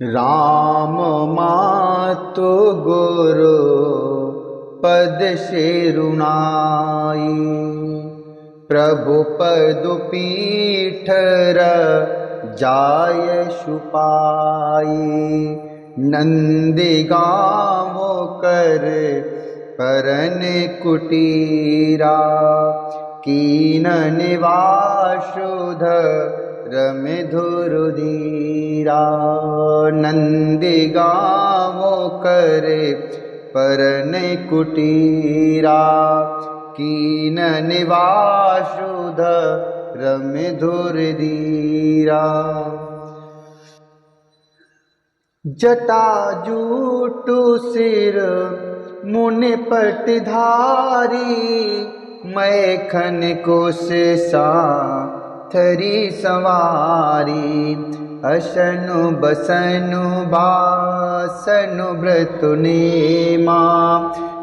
राम मातु गुरु पद शिरुनाई, प्रभु पदु पीठर जाय सुपाई। नंदी गाँव कर परन कुटीरा, कीन निवासुध रमिधुर धीरा। नंदी गाँव करे परन कुटीरा, कीन निवासुध रमिधुर धीरा। जटा जूटु सिर मुनि पटधारी, मैखन कुश थरी सवारी। असनु बसनु बासनु व्रत नेमा,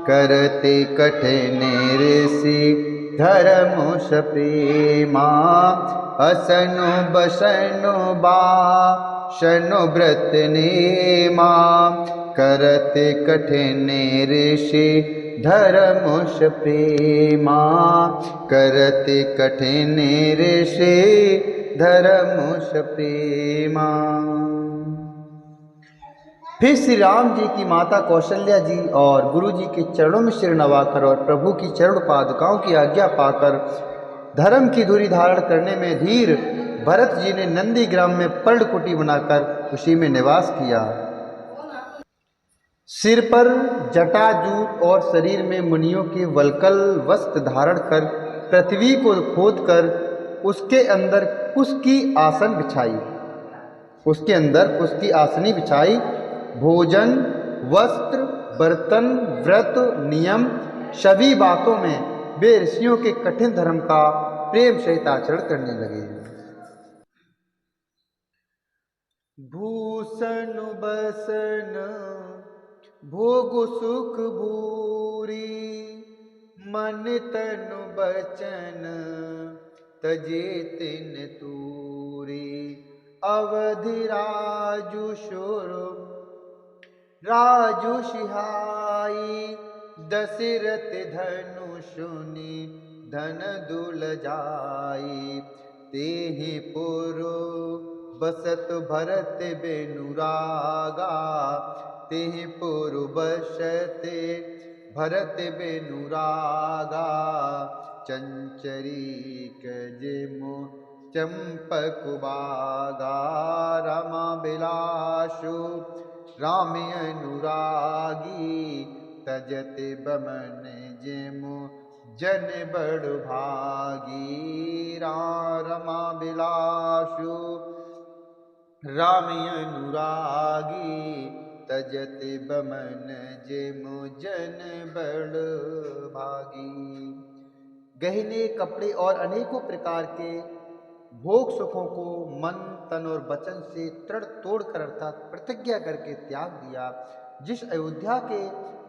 करते कठिन ऋषि धर्म प्रेमा। असनु बसनु बासनु व्रत नेमा, करते कठिन ऋषि धर्मुष प्रेमा। करते कठिन ऋषि धर्मुष प्रेमा। फिर श्री राम जी की माता कौशल्या जी और गुरु जी के चरणों में सिर नवाकर और प्रभु की चरण पादुकाओं की आज्ञा पाकर धर्म की धुरी धारण करने में धीर भरत जी ने नंदी ग्राम में पर्णकुटी बनाकर उसी में निवास किया। सिर पर जटाजूट और शरीर में मुनियों के वल्कल वस्त्र धारण कर पृथ्वी को खोदकर उसके अंदर कुश की आसन बिछाई। उसके अंदर कुश की आसनी बिछाई। भोजन, वस्त्र, बर्तन, व्रत, नियम सभी बातों में वे ऋषियों के कठिन धर्म का प्रेम सहित आचरण करने लगे। भूषण बसन भोग सुख भूरी, मन तनु बचन तजे तिन तूरी। अवधि राजु सुर राजु सिहाई, दशरथ धनु सुनि धन दुल जाई। तेहि पुरु बसत भरत बेनुरागा, तेहि पुरु बसते भरत बेनुरागा। चंचरी कजिमु चंपक बागा, रमा बिलासु राम अनुरागी। तजत बमन जिमु जन बड़ भागी, रमा बिलासु राम अनुरागी। तजत बमन जिमु जन बड़ भागी। गहने, कपड़े और अनेकों प्रकार के भोग सुखों को मन, तन और वचन से तृण तोड़कर अर्थात प्रतिज्ञा करके त्याग दिया। जिस अयोध्या के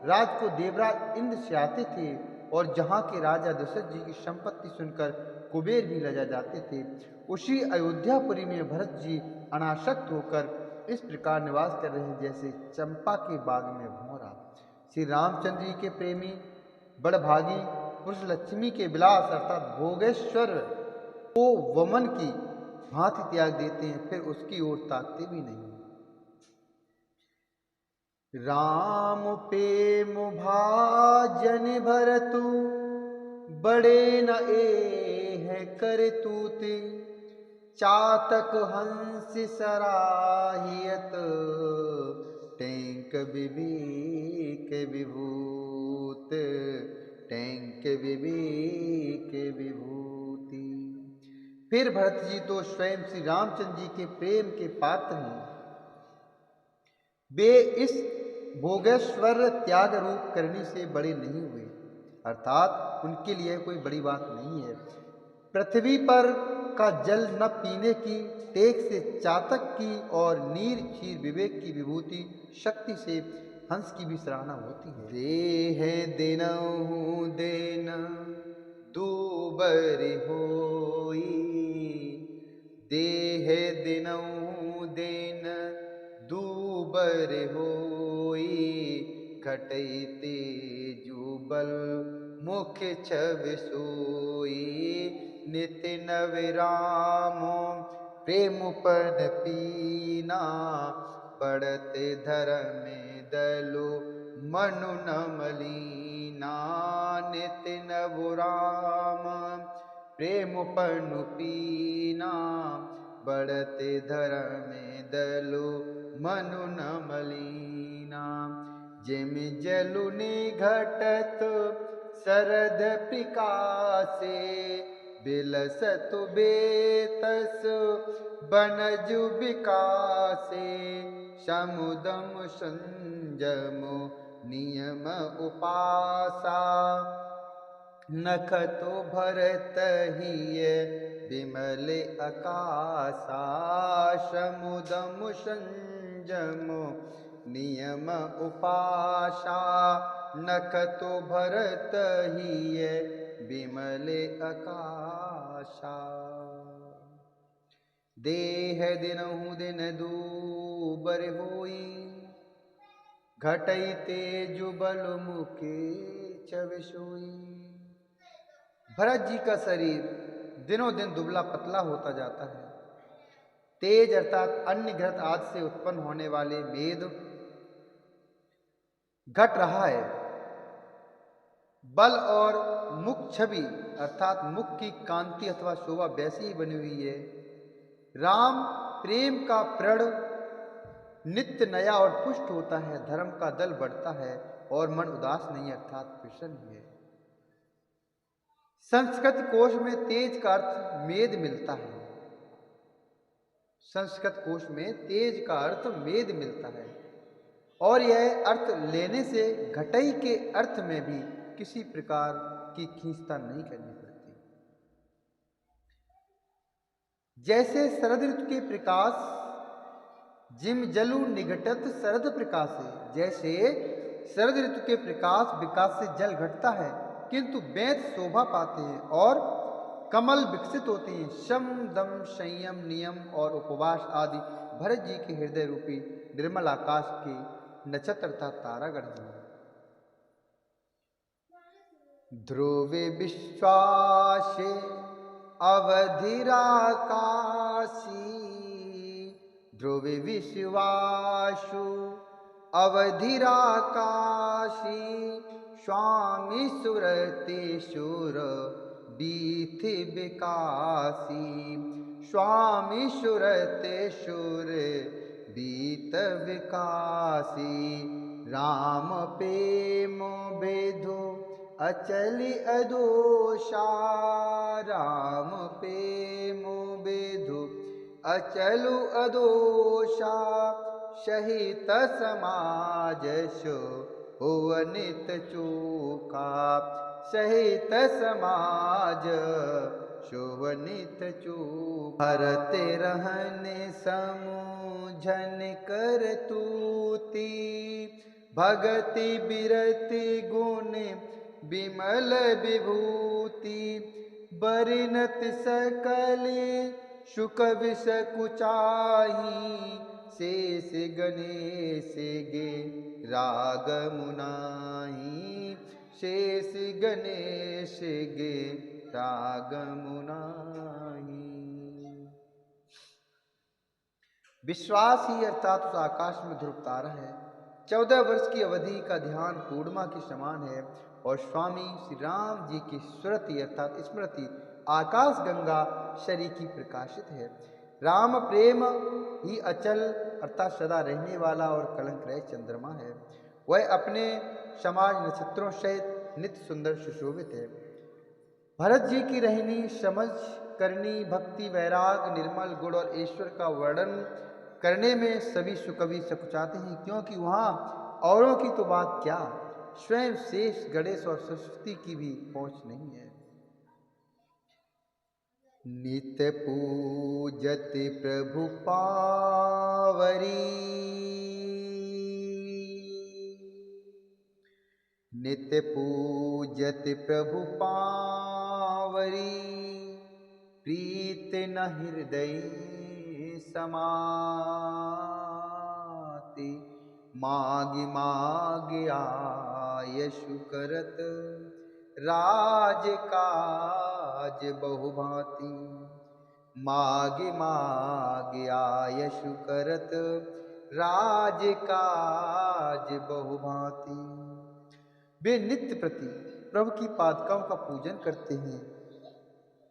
राज को देवराज इंद्र से आते थे और जहाँ के राजा दशरथ जी की संपत्ति सुनकर कुबेर भी लजा जाते थे, उसी अयोध्यापुरी में भरत जी अनासक्त होकर इस प्रकार निवास कर रहे हैं जैसे चंपा के बाग में भंवरा। श्री रामचंद्र जी के प्रेमी बड़भागी पुरुष लक्ष्मी के विलास अर्थात भोगेश्वर को वमन की भांति त्याग देते हैं, फिर उसकी ओर ताकते भी नहीं। राम प्रेम भाजन भरतु, बड़े न एह कर तूते। चातक हंस सराहियत, टेंक विवेक विभूत। टेंक विवेक विभूति। फिर भरत जी तो स्वयं श्री रामचंद्र जी के प्रेम के पात्र हैं। वे इस भोगेश्वर त्याग रूप करने से बड़े नहीं हुए, अर्थात उनके लिए कोई बड़ी बात नहीं है। पृथ्वी पर का जल न पीने की टेक से चातक की और नीर क्षीर विवेक की विभूति शक्ति से हंस की भी सराहना होती है। देह दिनहु देन दूबर होई, देह दिनहु देन दूबर बर होई, घटई तेजुबल मुख छव सोई, नित्य नवरामो प्रेम पन पीना, बढ़ते धर्म दलो मनु न मलीना, नित्य नवराम प्रेम पनु पीना, बढ़ते धर्म दलो मनु न मलीना, जिम जलु निघटत शरद प्रकाशे, बिलसतु बेतस बनजु विकासे, समुदम संजम नियम उपासा, नखतो भरत हिय विमल आकाशा, समुदम संजम नियम उपासा, नखतो भरत हिय विमल आकाशा, देह दिनहु दिन दूबर होई, घटई तेजुबल मुखे छव सोई। भरत जी का शरीर दिनों दिन दुबला पतला होता जाता है। तेज अर्थात अन्य घृत आदि से उत्पन्न होने वाले मेद घट रहा है। बल और मुख छवि अर्थात मुख की कांति अथवा शोभा वैसी ही बनी हुई है। राम प्रेम का प्रण नित्य नया और पुष्ट होता है, धर्म का दल बढ़ता है और मन उदास नहीं अर्थात प्रसन्न है। संस्कृत कोश में तेज का अर्थ मेद मिलता है। संस्कृत कोश में तेज का अर्थ मेद मिलता है और यह अर्थ लेने से घटई के अर्थ में भी किसी प्रकार की खींचता नहीं करनी पड़ती। जैसे शरद ऋतु के प्रकाश जिम जलु निघटत शरद प्रकाश है, जैसे शरद ऋतु के प्रकाश विकास से जल घटता है किंतु वेद शोभा पाते हैं और कमल विकसित होते हैं। शम दम संयम नियम और उपवास आदि भरत जी के हृदय रूपी निर्मल आकाश के नक्षत्र तथा तारागण हैं। ध्रुवे विश्वासे अवधिराकाशी, ध्रुवे विश्वासु अवधिराकाशी, स्वामी सुरतेशुर बीथि विकासी, स्वामी सुरतेशुर बीत विकासी, राम प्रेम बेधो अचली अदोषा, राम प्रेम बेधो अचलु अदोषा, सहित समाज शो हुवनित चूका, सहित समाज शोभनित चूका। भरते रहने समूझन कर तूती, भगति बिरति गुण विमल विभूति, बरिनत सकले शुक विष कुचाही, शेष गणेश गे राग मुनाही, शेष गणेश गे राग मुनाही। विश्वास ही अर्थात उस आकाश में ध्रुव तारा है। 14 वर्ष की अवधि का ध्यान पूर्णिमा के समान है और स्वामी श्री राम जी की सुरति अर्थात स्मृति आकाश गंगा शरीर की प्रकाशित है। राम प्रेम ही अचल अर्थात सदा रहने वाला और कलंक रहित चंद्रमा है। वह अपने समाज नक्षत्रों सहित नित्य सुंदर सुशोभित है। भरत जी की रहनी समझ करनी भक्ति वैराग निर्मल गुण और ईश्वर का वर्णन करने में सभी सुकवि सकुचाते हैं, क्योंकि वहाँ औरों की तो बात क्या, स्वयं शेष गणेश और सरस्वती की भी पहुँच नहीं है। नित्य पूजत प्रभु पावरी, नित्य पूजत प्रभु पावरी, प्रीत न हृदय समाति, मागी मागी आयशु करत राज काज बहुभांति। मागी मागी आयशु करत राज काज बहुभांति। वे नित्य प्रति प्रभु की पादुकाओं का पूजन करते हैं।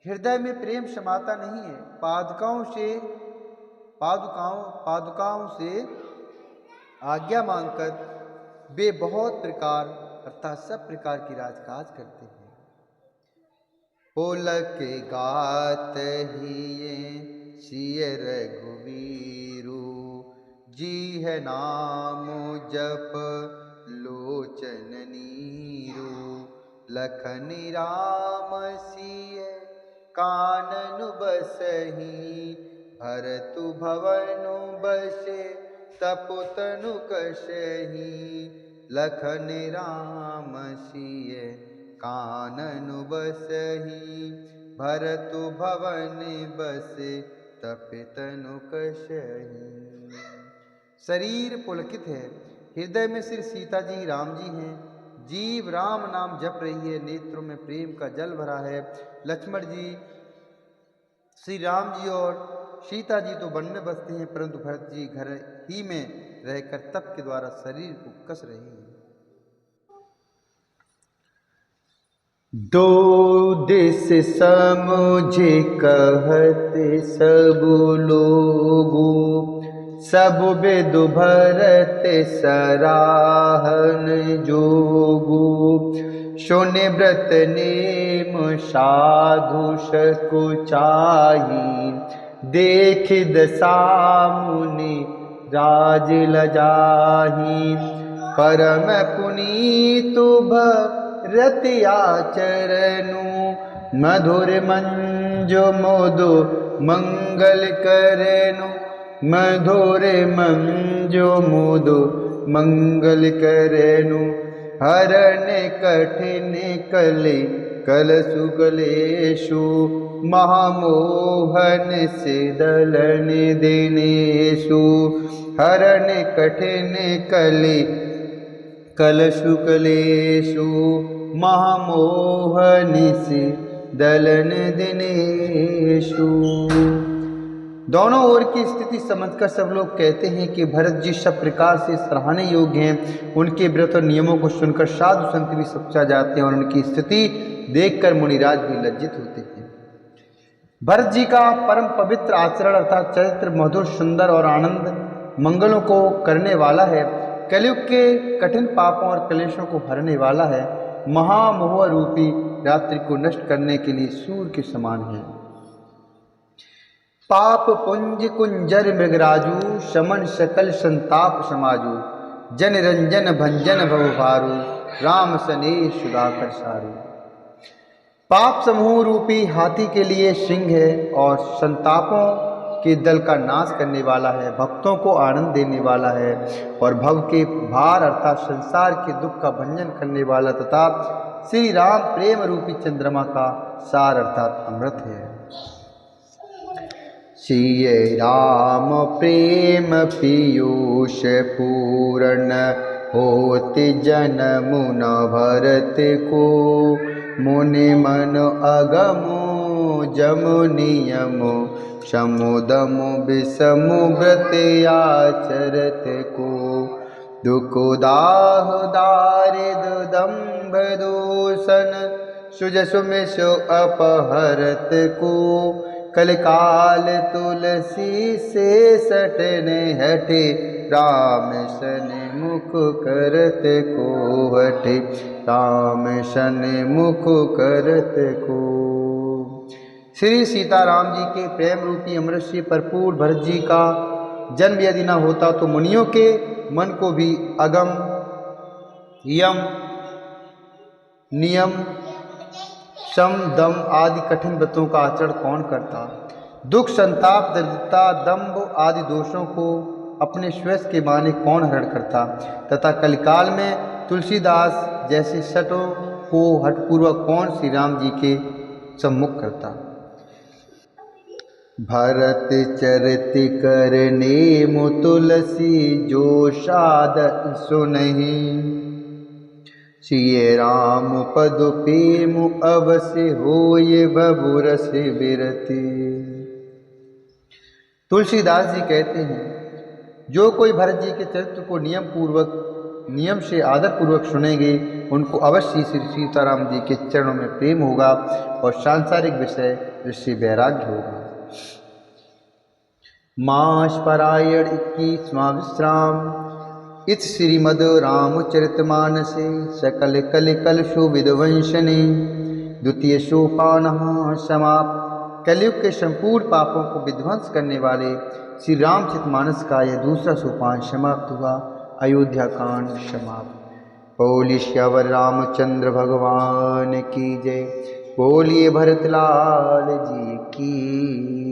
हृदय में प्रेम समाता नहीं है। पादुकाओं से आज्ञा मांगकर वे बहुत प्रकार अर्थात सब प्रकार की राजकाज करते हैं। पुलक गात हिये सिय रघुवीरु, जी है नाम जप लोचन नीरू। लखन राम सिय कानन बसहि, भरतु भवनु बसे तपुतनु कशहि। लखन राम सिय काननु बसहि, भरतु भवन बसे तपितनु कशहि। शरीर पुलकित है, हृदय में श्री सीता जी राम जी हैं। जीव राम नाम जप रही है, नेत्रों में प्रेम का जल भरा है। लक्ष्मण जी, श्री राम जी और सीता जी तो वन में बसते हैं, परंतु भरत जी घर ही में रहकर तप के द्वारा शरीर को कस रहे हैं। दो दिस समुझे कहते सब लोगो, सब वेद भरत सराहन जोगो। शोने व्रत नेम साधु सकुचाही, देख दशा मुनि राज लजाही। परम पुनीत भरत आचरनु, मधुर मंजो मोदो मंगल करनु। मधुर मंजो मोदो मंगल करनु, हरण कठिन कले कलसु कलेशु। महामोहन से दलन दिनेशु, हरण कठिन कले कलशु कलेशु। महामोहन से दलन दिनेशु। दोनों ओर की स्थिति समझकर सब लोग कहते हैं कि भरत जी सब प्रकार से सराहने योग्य हैं। उनके व्रत और नियमों को सुनकर साधु संत भी सच्चा जाते हैं और उनकी स्थिति देखकर मुनिराज भी लज्जित होते हैं। भरत जी का परम पवित्र आचरण अर्थात चरित्र मधुर, सुंदर और आनंद मंगलों को करने वाला है। कलयुग के कठिन पापों और क्लेशों को हरने वाला है। महामोह रूपी रात्रि को नष्ट करने के लिए सूर्य के समान है। पाप पुंज कुंजर मृगराजू, शमन सकल संताप समाजू। जन रंजन भंजन भवभारू, राम सनेह सुधाकर सारू। पाप समूह रूपी हाथी के लिए सिंह है और संतापों के दल का नाश करने वाला है। भक्तों को आनंद देने वाला है और भव के भार अर्थात संसार के दुख का भंजन करने वाला तथा श्री राम प्रेम रूपी चंद्रमा का सार अर्थात अमृत है। सिय राम प्रेम पीयूष पूर्ण, होति जन्म न भरत को। मुनि मन अगमो जमु नियमो, समुदमु विषमु व्रत आचरत को। दुख दाह दारिद दंभ दूषण, सुजसु मिषु अपहरत को। कलिकाल तुलसी से सटने हटे, राम सन मुख करत को हटे। राम सन मुख करत को। श्री सीताराम जी के प्रेम रूपी अमृत से भरपूर भरत जी का जन्म यदि न होता तो मुनियों के मन को भी अगम, यम, नियम, सम, दम आदि कठिन व्रतों का आचरण कौन करता। दुख, संताप, दरिद्रता, दंभ आदि दोषों को अपने श्वेत के माने कौन हरण करता तथा कलिकाल में तुलसीदास जैसे सटों को हठपूर्वक कौन श्री राम जी के सम्मुख करता। भरत चरित करने मु तुलसी जो सादर सुनहि। सिय राम पद पेमु अवश्य होय बबुरस बिरति। तुलसीदास जी कहते हैं, जो कोई भरत जी के चरित्र को नियम से आदर पूर्वक सुनेंगे, उनको अवश्य श्री सीताराम जी के चरणों में प्रेम होगा और सांसारिक विषय ऋषि वैराग्य होगा। मास परायण 21वां विश्राम। इत श्रीमद रामचरितमानसे सकल कल सुविध्वंसने द्वितीय सोपान समाप्त। कलयुग के संपूर्ण पापों को विध्वंस करने वाले श्री रामचरितमानस का यह दूसरा सोपान समाप्त हुआ। अयोध्या कांड समाप्त। बोलिए श्यावर रामचंद्र भगवान की जय। बोलिए भरतलाल जी की